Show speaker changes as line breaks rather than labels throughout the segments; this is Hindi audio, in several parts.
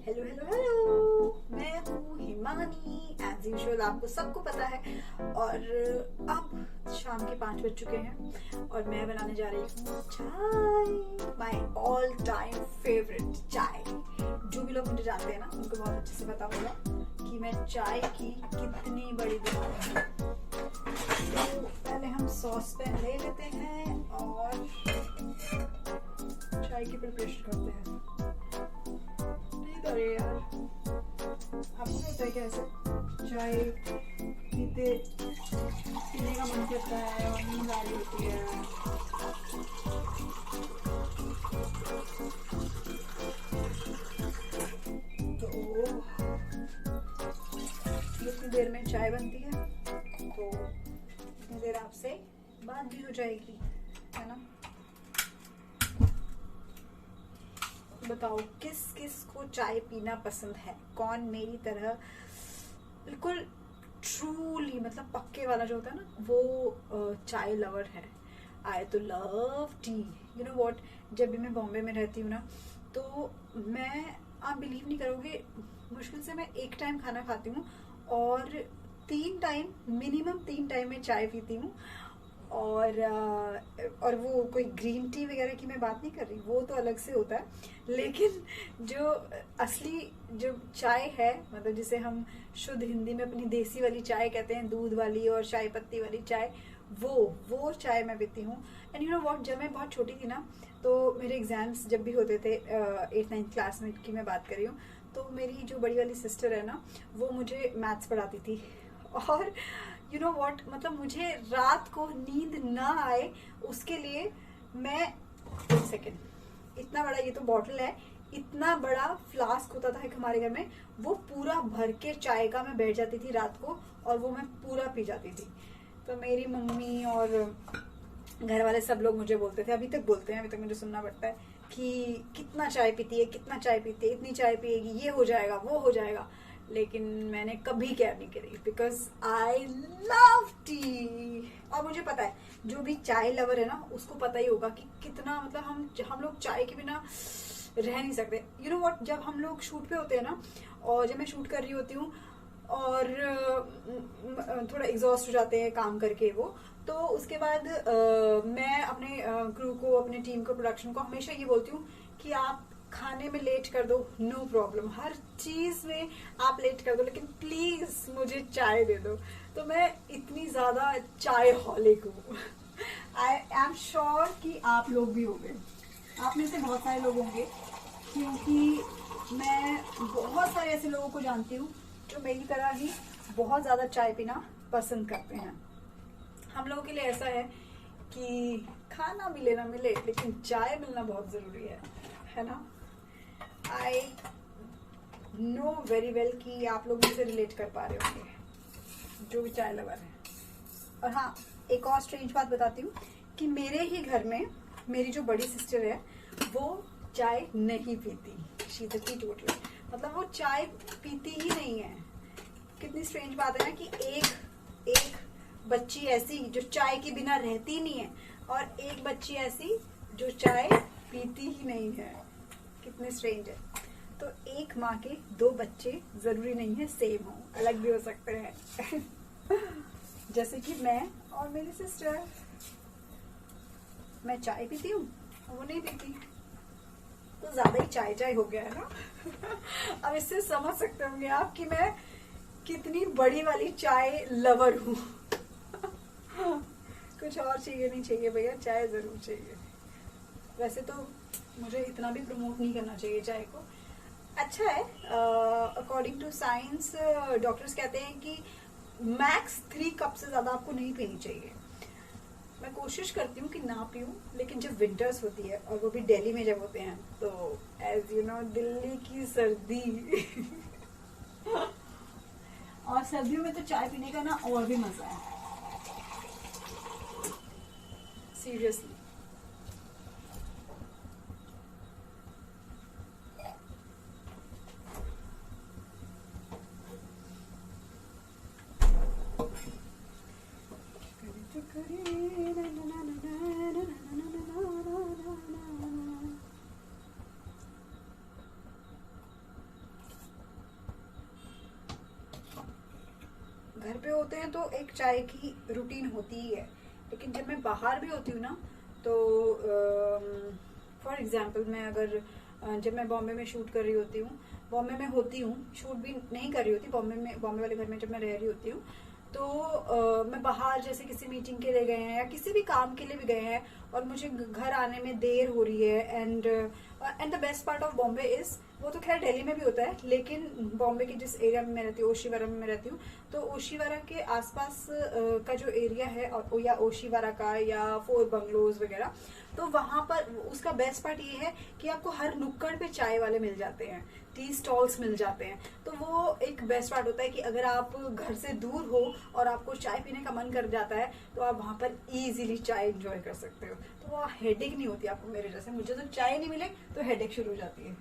हेलो हेलो हेलो, मैं हूँ हिमानी। एज यूजुअल आपको सबको पता है। और अब शाम के 5 बज चुके हैं और मैं बनाने जा रही हूँ चाय। माय ऑल टाइम फेवरेट चाय। जो भी लोग मुझे जानते हैं ना, उनको बहुत अच्छे से पता होगा कि मैं चाय की कितनी बड़ी दीवार हूँ। तो पहले हम सॉस पैन ले लेते हैं और चाय की प्रिपरेशन करते हैं। अरे यार, आपको पता है कैसे चाय पीने का मन करता है और नींद आ रही होती है। तो जितनी देर में चाय बनती है तो उतनी देर आपसे बात भी हो जाएगी, है ना। बताओ किस किस को चाय पीना पसंद है? कौन मेरी तरह बिल्कुल ट्रूली मतलब पक्के वाला जो होता है ना, वो चाय लवर है। आई तो love T. You know what, जब भी मैं बॉम्बे में रहती हूँ ना, तो आप बिलीव नहीं करोगे, मुश्किल से मैं एक टाइम खाना खाती हूँ और 3 टाइम में चाय पीती हूँ। और वो कोई ग्रीन टी वगैरह की मैं बात नहीं कर रही, वो तो अलग से होता है। लेकिन जो असली जो चाय है, मतलब जिसे हम शुद्ध हिंदी में अपनी देसी वाली चाय कहते हैं, दूध वाली और चाय पत्ती वाली चाय, वो चाय मैं पीती हूँ। एंड यू नो व्हाट, जब मैं बहुत छोटी थी ना, तो मेरे एग्जाम्स जब भी होते थे 8th-9th क्लास में की मैं बात कर रही हूँ, तो मेरी जो बड़ी वाली सिस्टर है ना, वो मुझे मैथ्स पढ़ाती थी। और यू नो व्हाट, मतलब मुझे रात को नींद ना आए उसके लिए मैं, एक सेकेंड, इतना बड़ा ये तो बॉटल है, इतना बड़ा फ्लास्क होता था एक हमारे घर में, वो पूरा भर के चाय का मैं बैठ जाती थी रात को और वो मैं पूरा पी जाती थी। तो मेरी मम्मी और घर वाले सब लोग मुझे बोलते थे, अभी तक बोलते हैं, अभी तक मुझे सुनना पड़ता है कि कितना चाय पीती है, कितना चाय पीती है, इतनी चाय पिएगी, ये हो जाएगा, वो हो जाएगा। लेकिन मैंने कभी केयर नहीं करी, बिकॉज आई लव टी। और मुझे पता है जो भी चाय लवर है ना, उसको पता ही होगा कि कितना, मतलब हम लोग चाय के बिना रह नहीं सकते। यू नो व्हाट, जब हम लोग शूट पे होते हैं ना, और जब मैं शूट कर रही होती हूँ और थोड़ा एग्जॉस्ट हो जाते हैं काम करके वो, तो उसके बाद मैं अपने क्रू को, अपने टीम को, प्रोडक्शन को हमेशा ये बोलती हूँ कि आप खाने में लेट कर दो, नो प्रॉब्लम, हर चीज में आप लेट कर दो, लेकिन प्लीज मुझे चाय दे दो। तो मैं इतनी ज्यादा चाय हॉलिक हूँ। आई एम श्योर कि आप लोग भी होंगे, आप में से बहुत सारे लोग होंगे, क्योंकि मैं बहुत सारे ऐसे लोगों को जानती हूँ जो मेरी तरह ही बहुत ज्यादा चाय पीना पसंद करते हैं। हम लोगों के लिए ऐसा है कि खाना मिले ना मिले, लेकिन चाय मिलना बहुत जरूरी है ना। आई नो वेरी वेल कि आप लोग मुझसे रिलेट कर पा रहे होंगे जो भी चाय लवर है। और हाँ, एक और स्ट्रेंज बात बताती हूँ कि मेरे ही घर में मेरी जो बड़ी सिस्टर है, वो चाय नहीं पीती। शी इज अ टीटोटल, मतलब वो चाय पीती ही नहीं है। कितनी स्ट्रेंज बात है ना कि एक बच्ची ऐसी जो चाय के बिना रहती नहीं है, और एक बच्ची ऐसी जो चाय पीती ही नहीं है। कितने स्ट्रेंज है। तो एक माँ के 2 बच्चे जरूरी नहीं है सेम हो, अलग भी हो सकते हैं। जैसे कि मैं और मेरी सिस्टर। मैं चाय पीती हूँ, वो नहीं पीती, तो ज्यादा ही चाय चाय हो गया है ना। अब इससे समझ सकते होंगे आप कि मैं कितनी बड़ी वाली चाय लवर हूँ। कुछ और चाहिए नहीं चाहिए भैया, चाय जरूर चाहिए। वैसे तो मुझे इतना भी प्रमोट नहीं करना चाहिए चाय को। अच्छा है, अकॉर्डिंग टू साइंस डॉक्टर्स कहते हैं कि मैक्स 3 कप से ज्यादा आपको नहीं पीनी चाहिए। मैं कोशिश करती हूँ कि ना पीऊँ, लेकिन जब विंटर्स होती है और वो भी दिल्ली में जब होते हैं, तो एज यू नो दिल्ली की सर्दी। और सर्दियों में तो चाय पीने का ना और भी मजा है, सीरियसली। घर पे होते हैं तो एक चाय की रूटीन होती ही है, लेकिन जब मैं बाहर भी होती हूँ ना तो फॉर एग्जाम्पल मैं अगर जब मैं बॉम्बे में शूट कर रही होती हूँ, बॉम्बे में होती हूँ, शूट भी नहीं कर रही होती, बॉम्बे वाले घर में जब मैं रह रही होती हूँ, तो मैं बाहर जैसे किसी मीटिंग के लिए गए हैं या किसी भी काम के लिए भी गए हैं और मुझे घर आने में देर हो रही है, and the best part of Bombay is, वो तो खैर दिल्ली में भी होता है, लेकिन बॉम्बे के जिस एरिया में मैं रहती हूँ, ओशीवारा में मैं रहती हूँ, तो ओशीवारा के आसपास का जो एरिया है या ओशीवारा का या फोर बंगलोज वगैरह, तो वहां पर उसका बेस्ट पार्ट ये है कि आपको हर नुक्कड़ पे चाय वाले मिल जाते हैं, टी स्टॉल्स मिल जाते हैं। तो वो एक बेस्ट पार्ट होता है कि अगर आप घर से दूर हो और आपको चाय पीने का मन कर जाता है तो आप वहां पर इजीली चाय एंजॉय कर सकते हो, तो वो हेडेक नहीं होती आपको मेरे जैसे। मुझे तो चाय नहीं मिले तो हेडेक शुरू हो जाती है।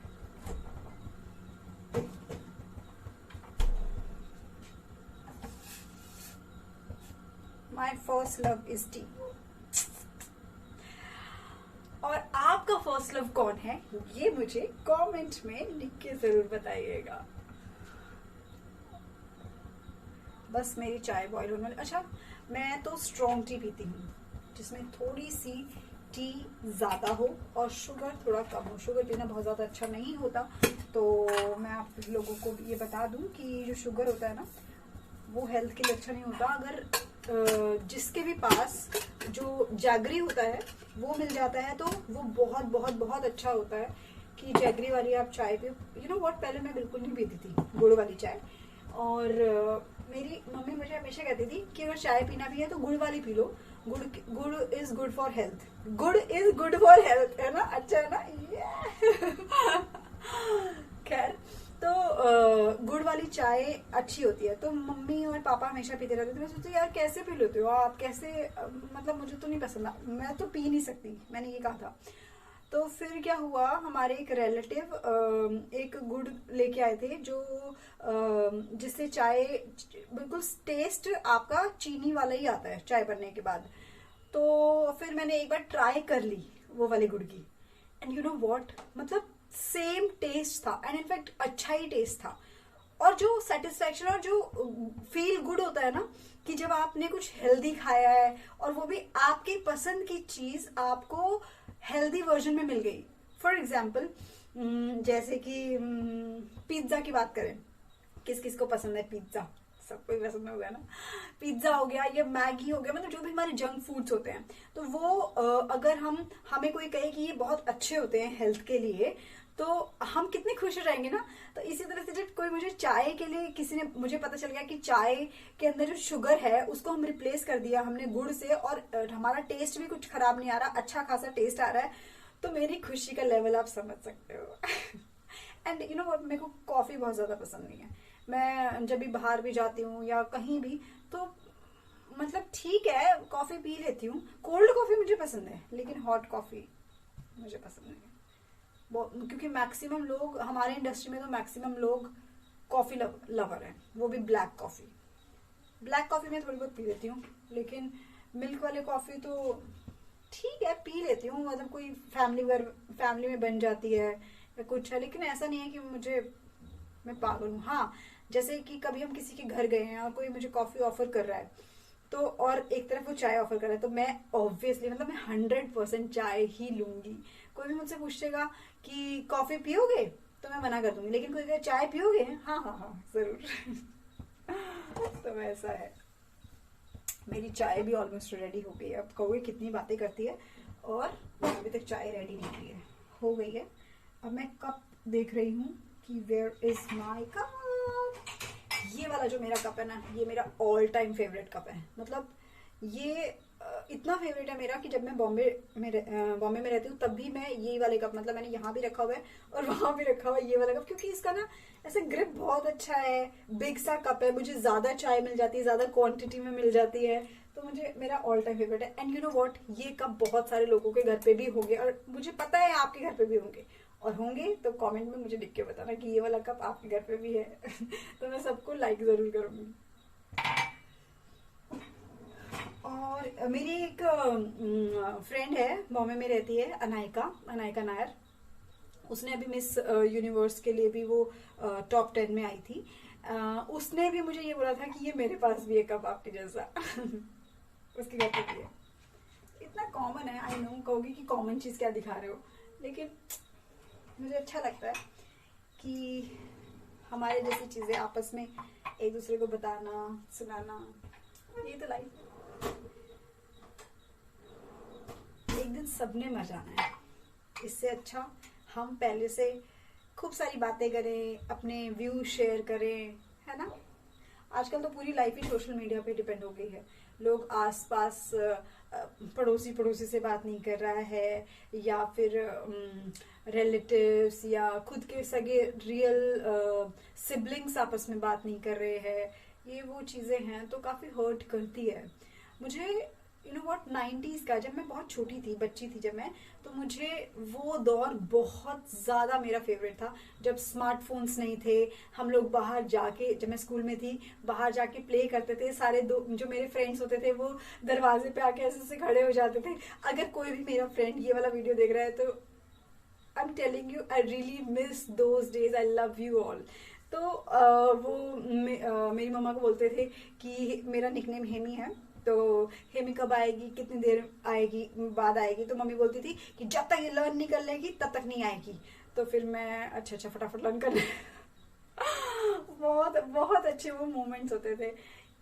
My first love is T. और आपका फर्स्ट लव कौन है, ये मुझे कमेंट में लिख के जरूर बताइएगा। बस मेरी चाय बॉईल होने वाली। अच्छा, मैं तो स्ट्रॉन्ग टी पीती हूँ जिसमें थोड़ी सी टी ज्यादा हो और शुगर थोड़ा कम हो। शुगर पीना बहुत ज्यादा अच्छा नहीं होता, तो मैं आप लोगों को ये बता दूं कि जो शुगर होता है ना, वो हेल्थ के लिए अच्छा नहीं होता। अगर जिसके भी पास जो जैगरी होता है वो मिल जाता है तो वो बहुत बहुत बहुत अच्छा होता है कि जैगरी वाली आप चाय पियो। यू नो व्हाट, पहले मैं बिल्कुल नहीं पीती थी गुड़ वाली चाय, और मेरी मम्मी मुझे हमेशा कहती थी कि अगर चाय पीना भी है तो गुड़ वाली पी लो, गुड़ इज गुड फॉर हेल्थ, गुड़ इज गुड फॉर हेल्थ, है ना, अच्छा है ना। खैर, तो गुड़ वाली चाय अच्छी होती है, तो मम्मी और पापा हमेशा पीते रहते थे। मैं सोचती यार कैसे पी लेते हो आप, कैसे, मतलब मुझे तो नहीं पसंद, मैं तो पी नहीं सकती, मैंने ये कहा था। तो फिर क्या हुआ, हमारे एक रिलेटिव एक गुड़ लेके आए थे जो जिससे चाय बिल्कुल टेस्ट आपका चीनी वाला ही आता है चाय बनने के बाद। तो फिर मैंने एक बार ट्राई कर ली वो वाली गुड़ की, एंड यू नो व्हाट, मतलब सेम टेस्ट था, एंड इनफैक्ट अच्छा ही टेस्ट था। और जो सेटिस्फेक्शन और जो फील गुड होता है ना, कि जब आपने कुछ हेल्दी खाया है और वो भी आपकी पसंद की चीज आपको हेल्दी वर्जन में मिल गई। फॉर एग्जाम्पल, जैसे कि पिज्जा की बात करें, किस किस को पसंद है पिज्जा, सबको ही पसंद होगा ना। पिज्जा हो गया या मैगी हो गया, मतलब जो भी हमारे जंक फूड्स होते हैं, तो वो अगर हमें कोई कहे कि ये बहुत अच्छे होते हैं हेल्थ के लिए, तो हम कितने खुश हो जाएंगे ना। तो इसी तरह से जब कोई मुझे चाय के लिए, किसी ने मुझे पता चल गया कि चाय के अंदर जो शुगर है उसको हम रिप्लेस कर दिया हमने गुड़ से, और हमारा टेस्ट भी कुछ खराब नहीं आ रहा, अच्छा खासा टेस्ट आ रहा है, तो मेरी खुशी का लेवल आप समझ सकते हो। एंड यू नो व्हाट, मेरे को कॉफी बहुत ज्यादा पसंद नहीं है। मैं जब भी बाहर भी जाती हूँ या कहीं भी, तो मतलब ठीक है कॉफी पी लेती हूँ, कोल्ड कॉफी मुझे पसंद है, लेकिन हॉट कॉफी मुझे पसंद नहीं है। क्योंकि मैक्सिमम लोग हमारे इंडस्ट्री में, तो मैक्सिमम लोग कॉफी लवर हैं, वो भी ब्लैक कॉफी। ब्लैक कॉफी में थोड़ी बहुत पी लेती हूँ, लेकिन मिल्क वाले कॉफी तो ठीक है पी लेती हूँ, मतलब कोई फैमिली में बन जाती है या कुछ है, लेकिन ऐसा नहीं है कि मैं पागल हूँ। हाँ, जैसे कि कभी हम किसी के घर गए हैं और कोई मुझे कॉफी ऑफर कर रहा है, तो और एक तरफ वो चाय ऑफर कर रहा है, तो मैं ऑब्वियसली, मतलब मैं 100% चाय ही लूंगी। कोई भी मुझसे पूछेगा कि कॉफी पियोगे, तो मैं मना कर दूंगी, लेकिन कोई कहे चाय पियोगे, हाँ हाँ हाँ जरूर। तो ऐसा है। मेरी चाय भी ऑलमोस्ट रेडी हो गई है। अब कहोगे कितनी बातें करती है, और अभी तक चाय रेडी नहीं हुई है, हो गई है। अब मैं कप देख रही हूँ कि वेयर इज माई कप। ये वाला जो मेरा कप है ना, ये मेरा ऑल टाइम फेवरेट कप है। मतलब ये इतना फेवरेट है मेरा कि जब मैं बॉम्बे में रहती हूँ तब भी मैं ये वाले कप, मतलब मैंने यहाँ भी रखा हुआ है और वहां भी रखा हुआ है ये वाला कप, क्योंकि इसका ना ऐसे ग्रिप बहुत अच्छा है, बिग सा कप है, मुझे ज्यादा चाय मिल जाती है, ज्यादा क्वांटिटी में मिल जाती है, तो मुझे मेरा ऑल टाइम फेवरेट है। एंड यू नो व्हाट, ये कप बहुत सारे लोगों के घर पे भी होंगे, और मुझे पता है आपके घर पे भी होंगे, और होंगे तो कमेंट में मुझे लिख के बताना कि ये वाला कप आपके घर पे भी है। तो मैं सबको लाइक जरूर करूंगी। और मेरी एक फ्रेंड है, बॉम्बे में रहती है, अनायका नायर। उसने अभी मिस यूनिवर्स के लिए भी वो टॉप 10 में आई थी, उसने भी मुझे ये बोला था कि ये मेरे पास भी है कप आपके जैसा। उसके घर पे भी है। इतना कॉमन है, आई नो कहोगी कि कॉमन चीज क्या दिखा रहे हो, लेकिन मुझे अच्छा लगता है कि हमारे जैसी चीजें आपस में एक दूसरे को बताना, सुनाना, ये तो लाइफ। एक दिन सबने मर जाना है, इससे अच्छा हम पहले से खूब सारी बातें करें, अपने व्यू शेयर करें, है ना। आजकल तो पूरी लाइफ ही सोशल मीडिया पे डिपेंड हो गई है। लोग आसपास पड़ोसी पड़ोसी से बात नहीं कर रहा है, या फिर रिलेटिव्स या खुद के सगे रियल सिबलिंग्स आपस में बात नहीं कर रहे हैं। ये वो चीज़ें हैं तो काफ़ी हर्ट करती है मुझे। यू नो व्हाट, 90s का, जब मैं बहुत छोटी थी, बच्ची थी जब मैं, तो मुझे वो दौर बहुत ज़्यादा मेरा फेवरेट था, जब स्मार्टफोन्स नहीं थे। हम लोग बाहर जाके, जब मैं स्कूल में थी, बाहर जाके प्ले करते थे। सारे जो मेरे फ्रेंड्स होते थे वो दरवाजे पे आके ऐसे से खड़े हो जाते थे। अगर कोई भी मेरा फ्रेंड ये वाला वीडियो देख रहा है तो I am telling you, I really miss those days, I love you all. तो मेरी मम्मा को बोलते थे कि मेरा निकनेम हेमी है, तो हेमी कब आएगी, कितनी देर आएगी, बाद आएगी। तो मम्मी बोलती थी कि जब तक ये लर्न नहीं कर लेगी तब तक नहीं आएगी। तो फिर मैं अच्छा फटाफट लर्न कर ले। बहुत बहुत अच्छे वो मोमेंट्स होते थे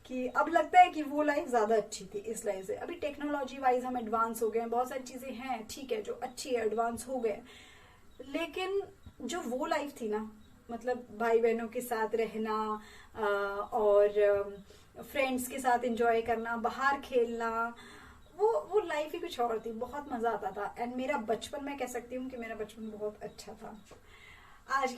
कि अब लगता है कि वो लाइफ ज्यादा अच्छी थी इस लाइफ से। अभी टेक्नोलॉजी वाइज हम एडवांस हो गए हैं, बहुत सारी चीजें हैं, ठीक है, जो अच्छी है, एडवांस हो गए, लेकिन जो वो लाइफ थी ना, मतलब भाई बहनों के साथ रहना, और फ्रेंड्स के साथ एंजॉय करना, बाहर खेलना, वो लाइफ ही कुछ और थी। बहुत मजा आता था। एंड मेरा बचपन, मैं कह सकती हूँ कि मेरा बचपन बहुत अच्छा था। आज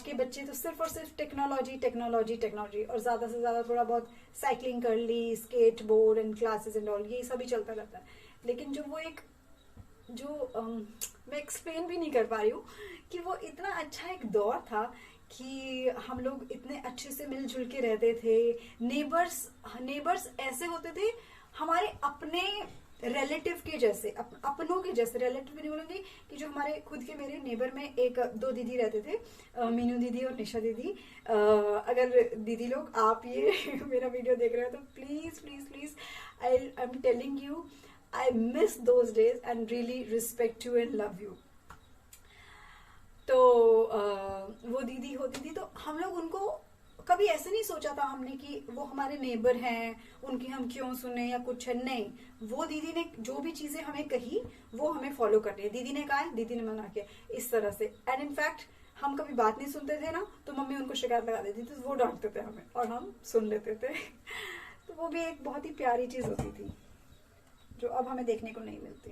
के बच्चे तो सिर्फ और सिर्फ टेक्नोलॉजी टेक्नोलॉजी टेक्नोलॉजी, और ज्यादा से ज्यादा थोड़ा बहुत साइकिलिंग कर ली, skateboard and classes and all, ये सब ही चलता रहता है। लेकिन जो वो एक मैं एक्सप्लेन भी नहीं कर पा रही हूँ कि वो इतना अच्छा एक दौर था कि हम लोग इतने अच्छे से मिलजुल के रहते थे। नेबर्स ऐसे होते थे हमारे अपने रिलेटिव के जैसे, अपनों के जैसे। रिलेटिव भी नहीं बोलूंगी, कि जो हमारे खुद के, मेरे नेबर में एक दो दीदी रहते थे, मीनू दीदी और निशा दीदी। अगर दीदी लोग आप ये मेरा वीडियो देख रहे हो तो please please please, I am telling you, I miss those days and really respect you and love you. तो वो दीदी होती थी, तो हम लोग उनको कभी ऐसे नहीं सोचा था हमने कि वो हमारे नेबर हैं, उनकी हम क्यों सुने या कुछ है, नहीं। वो दीदी ने जो भी चीजें हमें कही वो हमें फॉलो करनी है। दीदी ने कहा है, दीदी ने मना किया, इस तरह से। एंड इनफैक्ट हम कभी बात नहीं सुनते थे ना, तो मम्मी उनको शिकायत लगा देती थी, तो वो डांटते थे हमें और हम सुन लेते थे। तो वो भी एक बहुत ही प्यारी चीज होती थी जो अब हमें देखने को नहीं मिलती।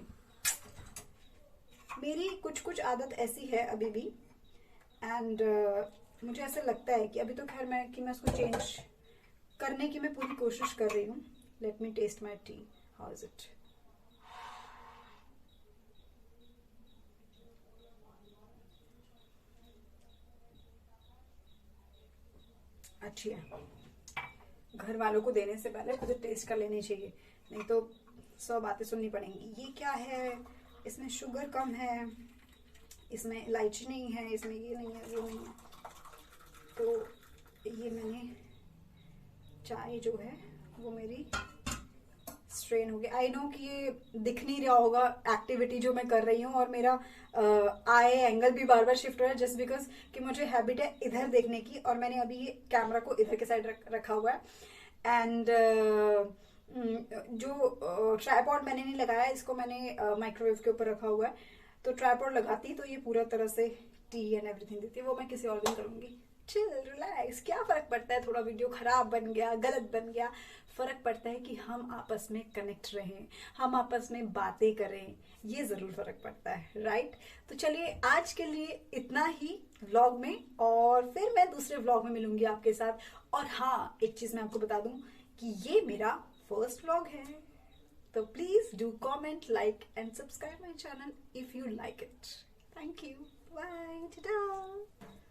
मेरी कुछ आदत ऐसी है अभी भी, एंड मुझे ऐसा लगता है कि अभी तो खैर मैं उसको चेंज करने की मैं पूरी कोशिश कर रही हूँ। Let me test my tea, how is it. अच्छी है। घर वालों को देने से पहले खुद टेस्ट कर लेनी चाहिए, नहीं तो 100 बातें सुननी पड़ेंगी। ये क्या है, इसमें शुगर कम है, इसमें इलायची नहीं है, इसमें ये नहीं है, वो नहीं है। तो ये मैंने चाय जो है वो मेरी स्ट्रेन हो गया। आई नो कि ये दिख नहीं रहा होगा एक्टिविटी जो मैं कर रही हूँ, और मेरा आई एंगल भी बार बार शिफ्ट हो रहा है, जस्ट बिकॉज कि मुझे हैबिट है इधर देखने की, और मैंने अभी ये कैमरा को इधर के साइड रखा हुआ है। एंड जो ट्राइपॉड मैंने नहीं लगाया, इसको मैंने माइक्रोवेव के ऊपर रखा हुआ है। तो ट्राइपॉड लगाती तो ये पूरा तरह से टी एंड एवरीथिंग देती है, वो मैं किसी और दिन करूंगी। चिल, रिलैक्स, क्या फर्क पड़ता है, थोड़ा वीडियो खराब बन गया, गलत बन गया, फर्क पड़ता है कि हम आपस में कनेक्ट रहें, हम आपस में बातें करें, ये जरूर फर्क पड़ता है, राइट। तो चलिए आज के लिए इतना ही व्लॉग में, और फिर मैं दूसरे व्लॉग में मिलूंगी आपके साथ। और हाँ, एक चीज मैं आपको बता दूं कि ये मेरा फर्स्ट व्लॉग है, तो please do comment, like and subscribe my channel if you like it. Thank you, bye, Tata.